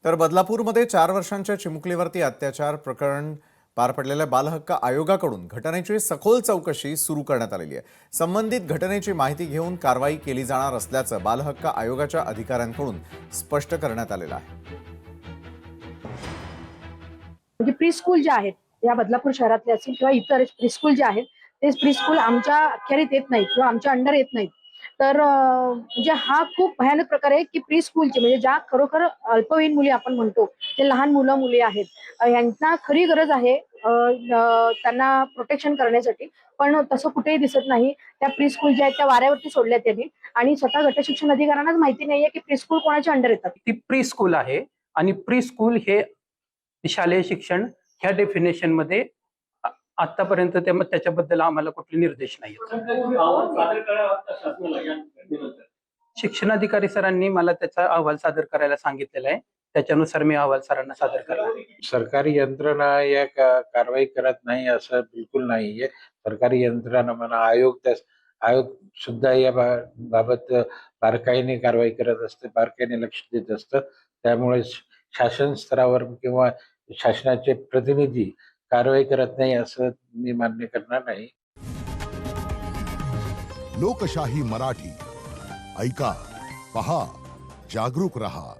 तर बदलापूरमध्ये 4 वर्षांच्या चिमुकलीवरती अत्याचार प्रकरण पार पडलेल्या बालहक्क आयोगाकडून घटनेची सखोल चौकशी सुरू करण्यात आलेली आहे। संबंधित घटनेची माहिती घेऊन कारवाई केली जाणार असल्याचं बालहक्क आयोगाच्या अधिकाऱ्यांकडून स्पष्ट करण्यात आलेलं आहे। म्हणजे प्रीस्कूल जे आहेत या बदलापूर शहरातले असतील किंवा इतर प्रीस्कूल जे आहेत ते प्रीस्कूल आमच्या अखत्यारीत येत नाहीत किंवा आमच्या अंडर येत नाहीत। तर म्हणजे हा खूप भयानक प्रकार आहे की प्रीस्कूलचे म्हणजे ज्या खरोखर अल्पवयीन मुली आपण म्हणतो ते लहान मुलं मुली आहेत, यांना खरी गरज आहे त्यांना प्रोटेक्शन करण्यासाठी, पण तसं कुठेही दिसत नाही। त्या प्रीस्कूल ज्या आहेत त्या वाऱ्यावरती सोडल्या त्यांनी आणि स्वतः गटशिक्षण अधिकाऱ्यांनाच माहिती नाहीये की प्रीस्कूल कोणाच्या अंडर येतात। ती प्रीस्कूल आहे आणि प्रीस्कूल हे शालेय शिक्षण ह्या डेफिनेशन मध्ये आतापर्यंत त्याच्याबद्दल आम्हाला कुठले निर्देश नाही। शिक्षणाधिकारी सरांनी मला त्याचा अहवाल सादर करायला सांगितलेला आहे, त्याच्यानुसार मी अहवाल सरांना सादर करणार। सरकारी यंत्रणा या कारवाई करत नाही असं बिलकुल नाहीये। सरकारी यंत्रणा म्हणा आयोग सुद्धा या बाबत बारकाईने कारवाई करत असते, बारकाईने लक्ष देत असतं। त्यामुळे शासन स्तरावर किंवा शासनाचे प्रतिनिधी कारवाई करत नाही असं मी मान्य करणार नाही। लोकशाही मराठी ऐका, पहा, जागरूक रहा।